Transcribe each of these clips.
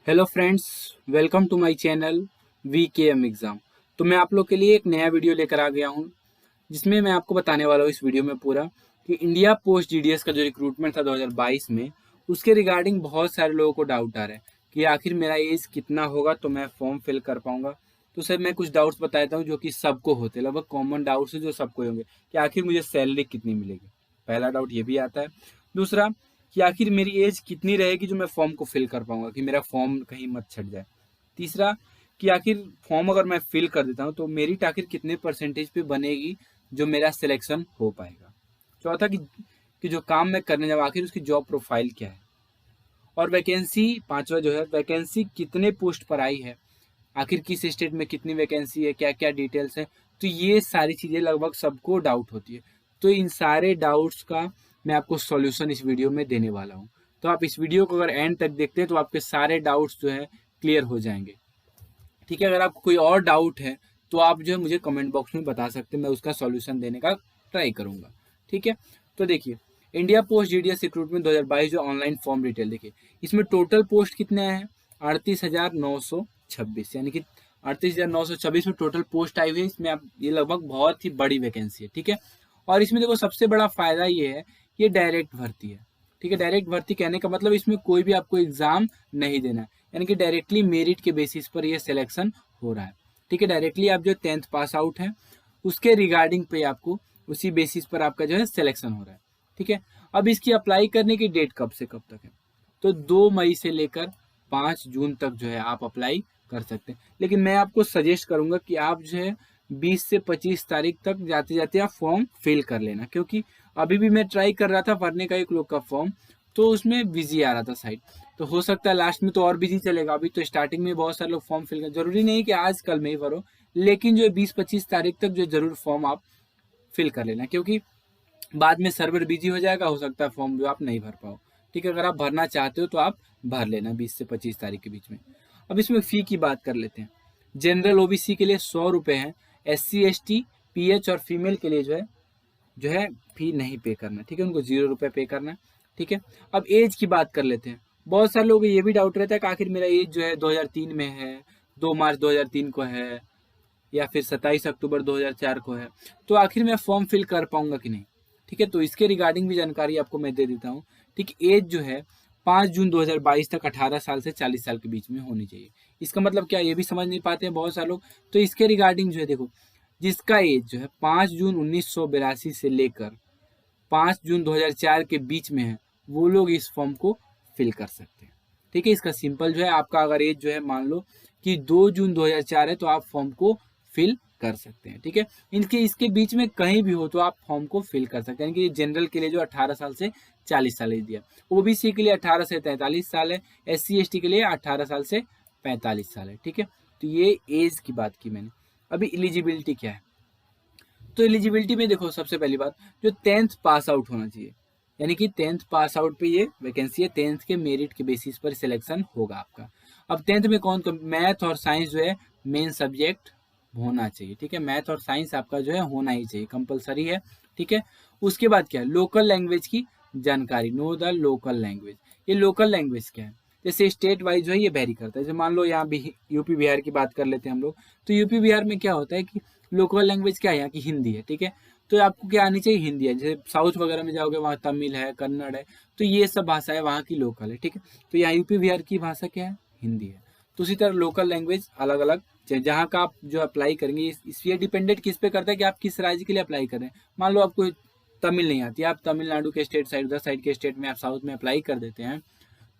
Hello friends, welcome to my channel VKM exam. तो मैं आप लोग के लिए एक नया वीडियो लेकर आ गया हूँ, जिसमें मैं आपको बताने वाला हूँ इस वीडियो में पूरा कि इंडिया पोस्ट GDS का जो रिक्रूटमेंट था 2022 में, उसके रिगार्डिंग बहुत सारे लोगों को डाउट आ रहा है कि आखिर मेरा एज कितना होगा तो मैं फॉर्म फिल कर पाऊंगा। तो सर मैं कुछ डाउट्स बता देता हूँ जो कि सबको होते हैं, लगभग कॉमन डाउट्स है जो सबको होंगे कि आखिर मुझे सैलरी कितनी मिलेगी। पहला डाउट ये भी आता है। दूसरा कि आखिर मेरी एज कितनी रहेगी जो मैं फॉर्म को फिल कर पाऊंगा, कि मेरा फॉर्म कहीं मत छट जाए। तीसरा कि आखिर फॉर्म अगर मैं फिल कर देता हूँ तो मेरिट आखिर कितने परसेंटेज पे बनेगी जो मेरा सिलेक्शन हो पाएगा। चौथा कि जो काम मैं करने जाऊँ आखिर उसकी जॉब प्रोफाइल क्या है। और वैकेंसी पांचवा जो है, वैकेंसी कितने पोस्ट पर आई है, आखिर किस स्टेट में कितनी वैकेंसी है, क्या क्या डिटेल्स है। तो ये सारी चीज़ें लगभग सबको डाउट होती है। तो इन सारे डाउट्स का मैं आपको सॉल्यूशन इस वीडियो में देने वाला हूँ। तो आप इस वीडियो को अगर एंड तक देखते हैं तो आपके सारे डाउट्स जो है क्लियर हो जाएंगे। ठीक है, अगर आपको कोई और डाउट है तो आप जो है मुझे कमेंट बॉक्स में बता सकते हैं, मैं उसका सॉल्यूशन देने का ट्राई करूँगा। ठीक है, तो देखिए इंडिया पोस्ट GDS रिक्रूटमेंट 2022 जो ऑनलाइन फॉर्म डिटेल देखिए, इसमें टोटल पोस्ट कितने हैं 38,926, यानी कि 38,926 में टोटल पोस्ट आई हुई है। इसमें आप ये लगभग बहुत ही बड़ी वैकेंसी है। ठीक है, और इसमें देखो सबसे बड़ा फायदा ये है, ये डायरेक्ट भर्ती है। ठीक है, डायरेक्ट भर्ती कहने का मतलब इसमें कोई भी आपको एग्जाम नहीं देना है, यानी कि डायरेक्टली मेरिट के बेसिस पर ये सिलेक्शन हो रहा है। ठीक है, डायरेक्टली आप जो 10th पास आउट है उसके रिगार्डिंग पे आपको उसी बेसिस पर आपका जो है सिलेक्शन हो रहा है। ठीक है, अब इसकी अप्लाई करने की डेट कब से कब तक है, तो 2 मई से लेकर 5 जून तक जो है आप अप्लाई कर सकते हैं। लेकिन मैं आपको सजेस्ट करूंगा कि आप जो है 20 से 25 तारीख तक जाते जाते आप फॉर्म फिल कर लेना, क्योंकि अभी भी मैं ट्राई कर रहा था भरने का एक लोग का फॉर्म, तो उसमें बिजी आ रहा था साइट। तो हो सकता है लास्ट में तो और बिजी चलेगा। अभी तो स्टार्टिंग में बहुत सारे लोग फॉर्म फिल कर, जरूरी नहीं कि आज कल में ही भरो, लेकिन जो 20-25 तारीख तक जो जरूर फॉर्म आप फिल कर लेना, क्योंकि बाद में सर्वर बिजी हो जाएगा, हो सकता है फॉर्म जो आप नहीं भर पाओ। ठीक है, अगर आप भरना चाहते हो तो आप भर लेना 20 से 25 तारीख के बीच में। अब इसमें फ़ी की बात कर लेते हैं। जनरल OBC के लिए 100 रुपये है, SC ST PH और फीमेल के लिए जो है फी नहीं पे करना। ठीक है, उनको 0 रुपये पे करना है। ठीक है, अब एज की बात कर लेते हैं। बहुत सारे लोगों को ये भी डाउट रहता है कि आखिर मेरा एज जो है 2003 में है, 2 मार्च 2003 को है, या फिर 27 अक्टूबर 2004 को है, तो आखिर मैं फॉर्म फिल कर पाऊंगा कि नहीं। ठीक है, तो इसके रिगार्डिंग भी जानकारी आपको मैं दे देता हूँ। ठीक, एज जो है 5 जून 2022 तक 18 साल से 40 साल के बीच में होनी चाहिए। इसका मतलब क्या, ये भी समझ नहीं पाते हैं बहुत सारे लोग। तो इसके रिगार्डिंग जो है देखो, जिसका एज जो है 5 जून 1982 से लेकर 5 जून 2004 के बीच में है, वो लोग इस फॉर्म को फिल कर सकते हैं। ठीक है, इसका सिंपल जो है, आपका अगर एज जो है मान लो कि 2 जून 2004 है तो आप फॉर्म को फिल कर सकते हैं। ठीक है, इनके इसके बीच में कहीं भी हो तो आप फॉर्म को फिल कर सकते हैं। यानी कि जनरल के लिए जो 18 साल से 40 साल एज दिया, OBC के लिए 18 से 43 साल है, SC ST के लिए 18 साल से 45 साल है। ठीक है, तो ये एज की बात की मैंने। अभी एलिजिबिलिटी क्या है, तो एलिजिबिलिटी में देखो सबसे पहली बात, जो 10th पास आउट होना चाहिए, यानी कि 10th पास आउट पे ये वैकेंसी है। 10th के मेरिट के बेसिस पर सिलेक्शन होगा आपका। अब 10th में कौन कौन, मैथ और साइंस जो है मेन सब्जेक्ट होना चाहिए। ठीक है, मैथ और साइंस आपका जो है होना ही चाहिए, कंपलसरी है। ठीक है, उसके बाद क्या है, लोकल लैंग्वेज की जानकारी, नो द लोकल लैंग्वेज। ये लोकल लैंग्वेज क्या है, जैसे स्टेट वाइज जो है ये वेरी करता है। जैसे मान लो यहाँ भी यूपी बिहार की बात कर लेते हैं हम लोग, तो यूपी बिहार में क्या होता है कि लोकल लैंग्वेज क्या है, यहाँ की हिंदी है। ठीक है, तो आपको क्या आनी चाहिए, हिंदी है। जैसे साउथ वगैरह में जाओगे वहाँ तमिल है, कन्नड़ है, तो ये सब भाषा है वहाँ की लोकल है। ठीक है, तो यहाँ यूपी बिहार की भाषा क्या है, हिंदी है। तो उसी तरह लोकल लैंग्वेज अलग अलग जहाँ का आप जो अप्लाई करेंगे, इस ये डिपेंडेंट किस पे करता है कि आप किस राज्य के लिए अप्लाई कर रहे हैं। मान लो आपको तमिल नहीं आती, आप तमिलनाडु के स्टेट साइड, उधर साइड के स्टेट में आप साउथ में अप्लाई कर देते हैं,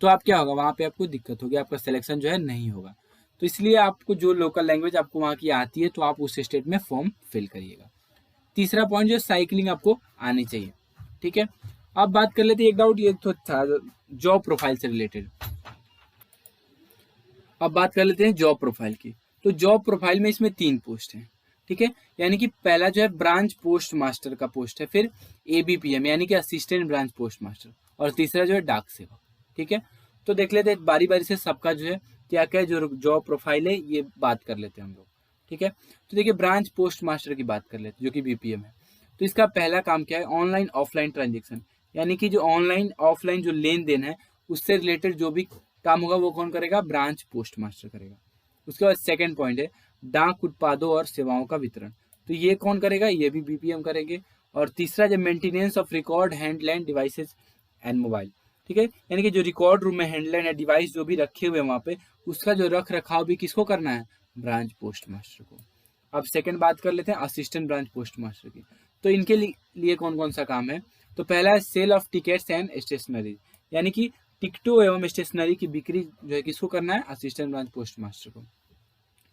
तो आप क्या होगा, वहाँ पे आपको दिक्कत होगी, आपका सिलेक्शन जो है नहीं होगा। तो इसलिए आपको जो लोकल लैंग्वेज आपको वहाँ की आती है तो आप उस स्टेट में फॉर्म फिल करिएगा। तीसरा पॉइंट जो साइकिलिंग आपको आनी चाहिए। ठीक है, अब बात कर लेते हैं, एक डाउट ये तो था जॉब प्रोफाइल से रिलेटेड। अब बात कर लेते हैं जॉब प्रोफाइल की। तो जॉब प्रोफाइल में इसमें 3 पोस्ट हैं। ठीक है, यानी कि पहला जो है ब्रांच पोस्ट मास्टर का पोस्ट है, फिर ABPM यानी कि असिस्टेंट ब्रांच पोस्ट मास्टर, और तीसरा जो है डाक सेवक। ठीक है, तो देख लेते हैं बारी बारी से सबका जो है क्या क्या जो जॉब प्रोफाइल है ये बात कर लेते हैं हम लोग। ठीक है, तो देखिए ब्रांच पोस्ट मास्टर की बात कर लेते हैं जो कि BPM है। तो इसका पहला काम क्या है, ऑनलाइन ऑफलाइन ट्रांजेक्शन, यानी कि जो ऑनलाइन ऑफलाइन जो लेन देन है उससे रिलेटेड जो भी काम होगा वो कौन करेगा, ब्रांच पोस्ट मास्टर करेगा। उसके बाद सेकंड पॉइंट है डाक उत्पादों और सेवाओं का वितरण, तो ये कौन करेगा, ये भी बीपीएम करेंगे। और तीसरा जो maintenance of record handheld devices and mobile, ठीक है, यानी कि जो रिकॉर्ड रूम में हैंडलैंड या डिवाइस जो भी रखे हुए हैं वहाँ पे, उसका जो रख रखाव भी किसको करना है, ब्रांच पोस्ट मास्टर को। अब सेकंड बात कर लेते हैं असिस्टेंट ब्रांच पोस्ट मास्टर की। तो इनके लिए कौन कौन सा काम है, तो पहला है sale of tickets and stationery, यानी कि टिकटों एवं स्टेशनरी की बिक्री जो है किसको करना है, असिस्टेंट ब्रांच पोस्ट मास्टर को।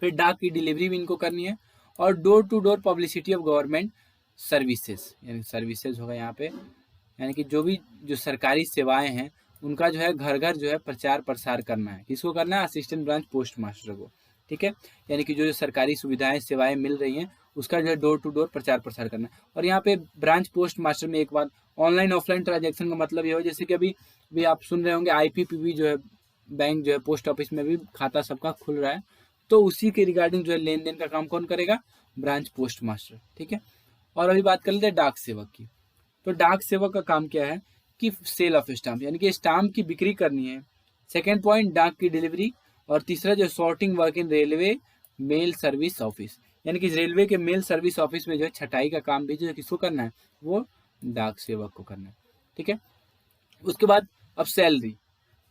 फिर डाक की डिलीवरी भी इनको करनी है, और door to door publicity of government services, यानी सर्विसेज होगा यहाँ पे, यानी कि जो सरकारी सेवाएं हैं उनका जो है घर घर जो है प्रचार प्रसार करना है, किसको करना है, असिस्टेंट ब्रांच पोस्ट मास्टर को, ठीक है। यानी कि जो सरकारी सुविधाएं सेवाएं मिल रही हैं उसका जो है डोर टू डोर प्रचार प्रसार करना है। और यहाँ पे ब्रांच पोस्ट मास्टर में एक बात, ऑनलाइन ऑफलाइन ट्रांजेक्शन का मतलब ये हो, जैसे कि अभी आप सुन रहे होंगे आईपीपीबी जो है बैंक जो है पोस्ट ऑफिस में भी खाता सबका खुल रहा है, तो उसी के रिगार्डिंग जो है लेन देन का काम कौन करेगा, ब्रांच पोस्ट मास्टर, ठीक है। और अभी बात कर लेते हैं डाक सेवक की। तो डाक सेवक का काम क्या है कि सेल ऑफ स्टाम्प, यानी कि स्टाम्प की बिक्री करनी है। सेकंड पॉइंट डाक की डिलीवरी, और तीसरा जो sorting work in railway mail service office, यानी कि रेलवे के मेल सर्विस ऑफिस में जो है छटाई का काम भी जो है किसको करना है, वो डाक सेवक को करना है, ठीक है। उसके बाद अब सैलरी,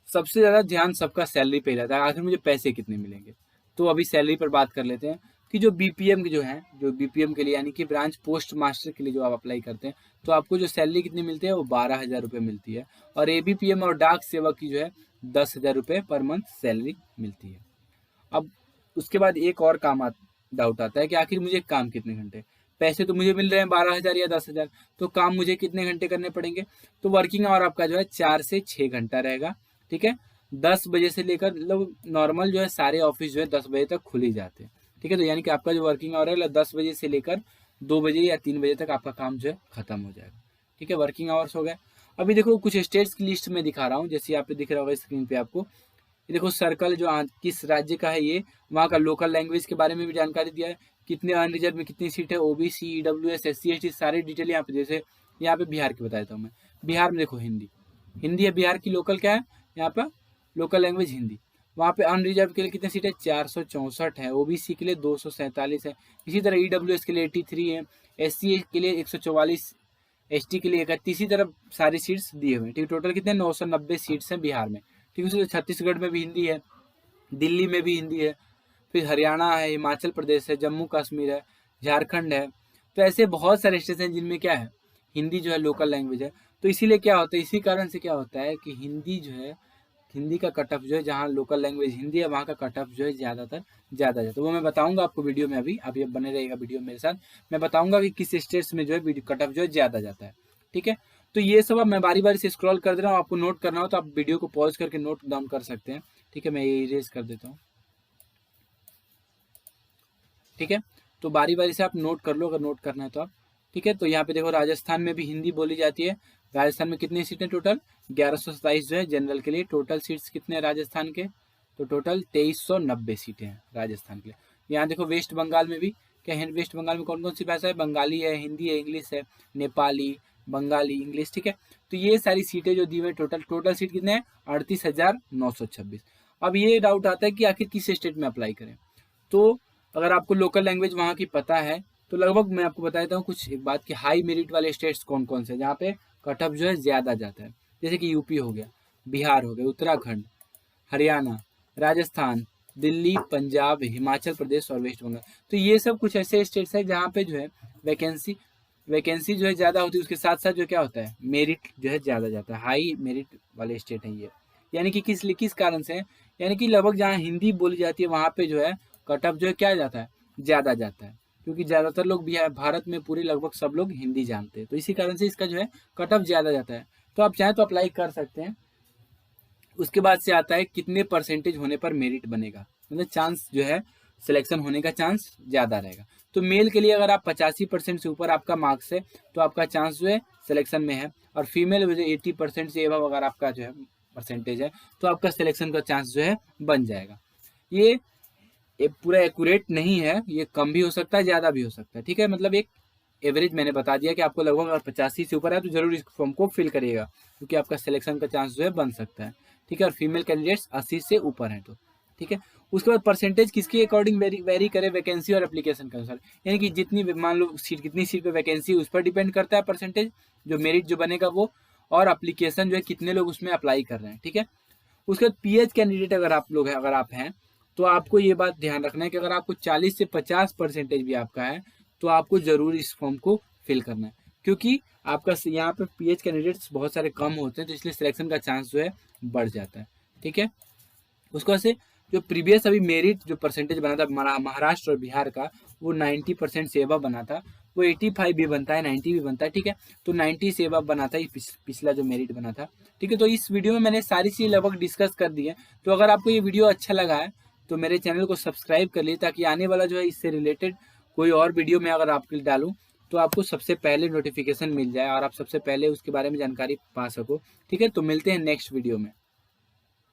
सबसे ज़्यादा ध्यान सबका सैलरी पे रहता है, आखिर मुझे पैसे कितने मिलेंगे। तो अभी सैलरी पर बात कर लेते हैं कि जो बीपीएम के जो बीपीएम के लिए यानी कि ब्रांच पोस्ट मास्टर के लिए जो आप अप्लाई करते हैं, तो आपको जो सैलरी कितनी मिलती है, वो 12,000 रुपये मिलती है। और एबीपीएम और डाक सेवक की जो है 10,000 रुपये पर मंथ सैलरी मिलती है। अब उसके बाद एक और डाउट आता है कि आखिर मुझे काम कितने घंटे, पैसे तो मुझे मिल रहे हैं 12,000 या 10,000, तो काम मुझे कितने घंटे करने पड़ेंगे। तो वर्किंग आवर आपका जो है 4 से 6 घंटा रहेगा, ठीक है। 10 बजे से लेकर मतलब नॉर्मल जो है सारे ऑफिस जो है 10 बजे तक खुल ही जाते हैं, ठीक है। तो यानी कि आपका जो वर्किंग आवर है 10 बजे से लेकर 2 बजे या 3 बजे तक आपका काम जो है खत्म हो जाएगा, ठीक है। वर्किंग आवर्स हो गए। अभी देखो कुछ स्टेट्स की लिस्ट में दिखा रहा हूँ, जैसे यहाँ पे दिख रहा होगा स्क्रीन पे आपको, ये देखो सर्कल जो किस राज्य का है, ये वहाँ का लोकल लैंग्वेज के बारे में भी जानकारी दिया है, कितने अनरिजर्व में कितनी सीट है, ओबीसी ईडब्ल्यूएस एससी एसटी सारी डिटेल यहाँ पे। जैसे यहाँ पे बिहार की बता देता हूँ मैं, बिहार में देखो हिंदी है बिहार की लोकल क्या है, यहाँ पर लोकल लैंग्वेज हिंदी। वहाँ पे अनरिजर्व के लिए कितने सीट है, 464 है, ओबीसी के लिए 247 है, इसी तरह ईडब्ल्यूएस के लिए 83 है, एससी के लिए 144, एसटी के लिए 31, इसी तरह सारी सीट्स दिए हुए हैं, ठीक। टोटल कितने 990 सीट्स हैं बिहार में, ठीक है। छत्तीसगढ़ में भी हिंदी है, दिल्ली में भी हिंदी है, फिर हरियाणा है, हिमाचल प्रदेश है, जम्मू कश्मीर है, झारखंड है। तो ऐसे बहुत सारे स्टेट हैं जिनमें क्या है, हिंदी जो है लोकल लैंग्वेज है। तो इसीलिए क्या होता है, इसी कारण से क्या होता है कि हिंदी जो है, हिंदी का कट ऑफ जो है, जहाँ लोकल लैंग्वेज हिंदी है वहाँ का कट ऑफ जो है ज़्यादा जाता है। तो वो मैं बताऊंगा आपको वीडियो में, अभी अब बने रहेगा वीडियो मेरे साथ, मैं बताऊंगा कि किस स्टेट्स में जो है कट ऑफ जो है ज़्यादा जाता है, ठीक है। तो ये सब अब मैं बारी बारी से स्क्रॉल कर दे रहा हूँ, आपको नोट करना हो तो आप वीडियो को पॉज करके नोट डाउन कर सकते हैं, ठीक है। मैं ये इरेज कर देता हूँ, ठीक है। तो बारी बारी से आप नोट कर लो अगर नोट करना है तो आप, ठीक है। तो यहाँ पे देखो राजस्थान में भी हिंदी बोली जाती है। राजस्थान में कितनी सीटें टोटल, 1127 जो है जनरल के लिए। टोटल सीट्स कितने हैं राजस्थान के, तो टोटल 2390 सीटें हैं राजस्थान के लिए। यहाँ देखो वेस्ट बंगाल में भी क्या है, वेस्ट बंगाल में कौन कौन सी भाषा है, बंगाली है, हिंदी है, इंग्लिश है, नेपाली, बंगाली, इंग्लिश, ठीक है। तो ये सारी सीटें जो दी हुई टोटल सीट कितने हैं, 38,926। अब ये डाउट आता है कि आखिर किस स्टेट में अप्लाई करें। तो अगर आपको लोकल लैंग्वेज वहाँ की पता है तो लगभग मैं आपको बता देता हूँ कुछ एक बात कि हाई मेरिट वाले स्टेट्स कौन कौन से, जहाँ पे कट ऑफ जो है ज़्यादा जाता है। जैसे कि यूपी हो गया, बिहार हो गया, उत्तराखंड, हरियाणा, राजस्थान, दिल्ली, पंजाब, हिमाचल प्रदेश और वेस्ट बंगाल। तो ये सब कुछ ऐसे स्टेट्स हैं जहाँ पे जो है वैकेंसी जो है ज़्यादा होती है, उसके साथ साथ जो क्या होता है मेरिट जो है ज़्यादा जाता है, हाई मेरिट वाले स्टेट हैं ये। यानी कि किस कारण से, यानी कि लगभग जहाँ हिंदी बोली जाती है वहाँ पे जो है कट ऑफ जो है क्या जाता है, ज़्यादा जाता है, क्योंकि ज़्यादातर लोग भारत में पूरे लगभग सब लोग हिंदी जानते हैं, तो इसी कारण से इसका जो है कट ऑफ ज़्यादा जाता है। तो आप चाहें तो अप्लाई कर सकते हैं। उसके बाद से आता है कितने परसेंटेज होने पर मेरिट बनेगा, मतलब चांस जो है सिलेक्शन होने का चांस ज़्यादा रहेगा। तो मेल के लिए अगर आप 85% से ऊपर आपका मार्क्स है तो आपका चांस जो है सिलेक्शन में है, और फीमेल में 80% से एबव अगर आपका जो है परसेंटेज है तो आपका सिलेक्शन का चांस जो है बन जाएगा। ये पूरा एक्यूरेट नहीं है, ये कम भी हो सकता है, ज़्यादा भी हो सकता है, ठीक है। मतलब एक एवरेज मैंने बता दिया कि आपको लगभग अगर 85 से ऊपर है तो जरूर इस फॉर्म को फिल करिएगा, क्योंकि आपका सिलेक्शन का चांस जो है बन सकता है, ठीक है। ठीक है, और फीमेल कैंडिडेट्स 80 से ऊपर हैं तो, ठीक है। उसके बाद परसेंटेज किसके अकॉर्डिंग वेरी करे, वैकेंसी और एप्लीकेशन के अनुसार, यानी कि जितनी मान लो सीट, कितनी सीट पे वैकेंसी उस पर डिपेंड करता है परसेंटेज, जो मेरिट जो बनेगा वो, और एप्लीकेशन जो है कितने लोग उसमें अप्लाई कर रहे हैं, ठीक है। उसके बाद पीएच कैंडिडेट अगर आप हैं तो आपको ये बात ध्यान रखना है कि अगर आपको 40 से 50% भी आपका है तो आपको जरूर इस फॉर्म को फिल करना है, क्योंकि आपका यहाँ पे पीएच कैंडिडेट्स बहुत सारे कम होते हैं, तो इसलिए सिलेक्शन का चांस जो है बढ़ जाता है, ठीक है। उसको से जो प्रीवियस अभी मेरिट जो परसेंटेज बना था महाराष्ट्र और बिहार का, वो 90% से अबव बना था, वो 85 भी बनता है, 90 भी बनता है, ठीक है। तो 90 से अबव बना था पिछला जो मेरिट बना था, ठीक है। तो इस वीडियो में मैंने सारी चीज़ लगभग डिस्कस कर दी है। तो अगर आपको ये वीडियो अच्छा लगा है तो मेरे चैनल को सब्सक्राइब कर लिए, ताकि आने वाला जो है इससे रिलेटेड कोई और वीडियो में अगर आपके लिए डालूँ तो आपको सबसे पहले नोटिफिकेशन मिल जाए और आप सबसे पहले उसके बारे में जानकारी पा सको, ठीक है। तो मिलते हैं नेक्स्ट वीडियो में।